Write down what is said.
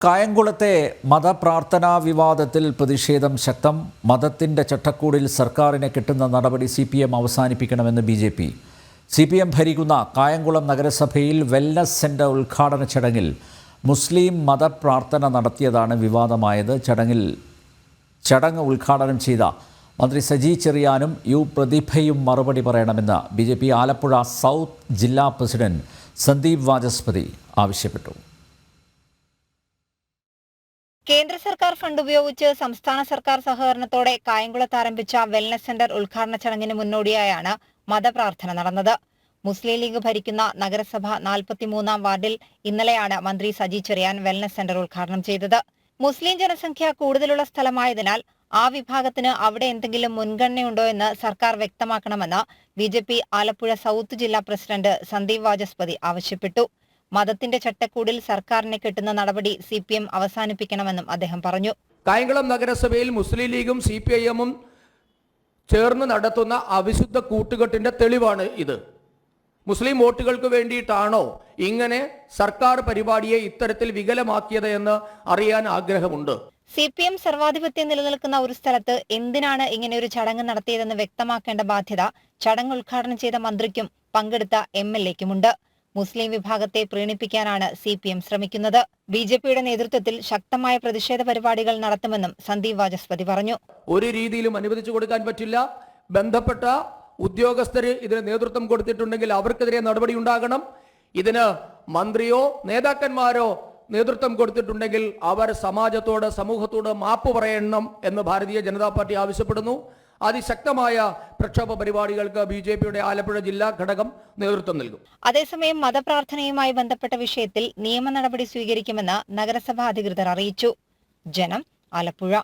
കായംകുളത്തെ മതപ്രാർത്ഥനാ വിവാദത്തിൽ പ്രതിഷേധം ശക്തം. മതത്തിൻ്റെ ചട്ടക്കൂടിൽ സർക്കാരിന് കിട്ടുന്ന നടപടി CPM അവസാനിപ്പിക്കണമെന്ന് BJP. CPM ഭരിക്കുന്ന കായംകുളം നഗരസഭയിൽ വെൽനസ് സെൻ്റർ ഉദ്ഘാടന ചടങ്ങിൽ മുസ്ലിം മതപ്രാർത്ഥന നടത്തിയതാണ് വിവാദമായത്. ചടങ്ങ് ഉദ്ഘാടനം ചെയ്ത മന്ത്രി സജി ചെറിയാനും പ്രതിഭയും മറുപടി പറയണമെന്ന് BJP ആലപ്പുഴ സൗത്ത് ജില്ലാ പ്രസിഡന്റ് സന്ദീപ് വാചസ്പതി ആവശ്യപ്പെട്ടു. കേന്ദ്ര സർക്കാർ ഫണ്ട് ഉപയോഗിച്ച് സംസ്ഥാന സർക്കാർ സഹകരണത്തോടെ കായംകുളത്ത് ആരംഭിച്ച വെൽനസ് സെന്റർ ഉദ്ഘാടന ചടങ്ങിന് മുന്നോടിയായാണ് മതപ്രാർത്ഥന നടന്നത്. മുസ്ലിം ലീഗ് ഭരിക്കുന്ന നഗരസഭ 43-ാം വാർഡിൽ ഇന്നലെയാണ് മന്ത്രി സജി ചെറിയാൻ വെൽനസ് സെന്റർ ഉദ്ഘാടനം ചെയ്തത്. മുസ്ലിം ജനസംഖ്യ കൂടുതലുള്ള സ്ഥലമായതിനാൽ ആ വിഭാഗത്തിന് അവിടെ എന്തെങ്കിലും മുൻഗണനയുണ്ടോ എന്ന് സർക്കാർ വ്യക്തമാക്കണമെന്ന് BJP ആലപ്പുഴ സൗത്ത് ജില്ലാ പ്രസിഡന്റ് സന്ദീപ് വാചസ്പതി ആവശ്യപ്പെട്ടു. മതത്തിന്റെ ചട്ടക്കൂടിൽ സർക്കാരിന് കിട്ടുന്ന നടപടി CPM അവസാനിപ്പിക്കണമെന്നും അദ്ദേഹം പറഞ്ഞു. കായംകുളം നഗരസഭയിൽ മുസ്ലിം ലീഗും CPIM-ഉം ചേർന്ന് നടത്തുന്ന അവിശുദ്ധ കൂട്ടുകെട്ടിന്റെ തെളിവാണ് ഇത്. മുസ്ലിം വോട്ടുകൾക്ക് വേണ്ടിയിട്ടാണോ ഇങ്ങനെ സർക്കാർ പരിപാടിയെ ഇത്തരത്തിൽ വികലമാക്കിയത് എന്ന് അറിയാൻ ആഗ്രഹമുണ്ട്. CPM സർവാധിപത്യം നിലനിൽക്കുന്ന ഒരു സ്ഥലത്ത് എന്തിനാണ് ഇങ്ങനെ ഒരു ചടങ്ങ് നടത്തിയതെന്ന് വ്യക്തമാക്കേണ്ട ബാധ്യത ചടങ്ങ് ഉദ്ഘാടനം ചെയ്ത മന്ത്രിക്കും പങ്കെടുത്ത MLA-ക്കുമുണ്ട്. മുസ്ലിം വിഭാഗത്തെ പ്രീണിപ്പിക്കാനാണ് CPM ശ്രമിക്കുന്നത്. BJP-യുടെ നേതൃത്വത്തിൽ ശക്തമായ പ്രതിഷേധ പരിപാടികൾ നടത്തുമെന്നും സന്ദീപ് വാചസ്പതി പറഞ്ഞു. ഒരു രീതിയിലും അനുവദിച്ചു കൊടുക്കാൻ പറ്റില്ല. ബന്ധപ്പെട്ട ഉദ്യോഗസ്ഥര് ഇതിന് നേതൃത്വം കൊടുത്തിട്ടുണ്ടെങ്കിൽ അവർക്കെതിരെ നടപടി ഉണ്ടാകണം. ഇതിന് മന്ത്രിയോ നേതാക്കന്മാരോ നേതൃത്വം കൊടുത്തിട്ടുണ്ടെങ്കിൽ അവർ സമാജത്തോട് സമൂഹത്തോട് മാപ്പ് പറയണം എന്ന് ഭാരതീയ ജനതാ പാർട്ടി ആവശ്യപ്പെടുന്നു. അതിശക്തമായ പ്രക്ഷോഭ പരിപാടികൾക്ക് BJP-യുടെ ആലപ്പുഴ ജില്ലാ ഘടകം നേതൃത്വം നൽകും. അതേസമയം മതപ്രാർത്ഥനയുമായി ബന്ധപ്പെട്ട വിഷയത്തിൽ നിയമ നടപടി സ്വീകരിക്കുമെന്ന് നഗരസഭാ അധികൃതർ അറിയിച്ചു. ജനം, ആലപ്പുഴ.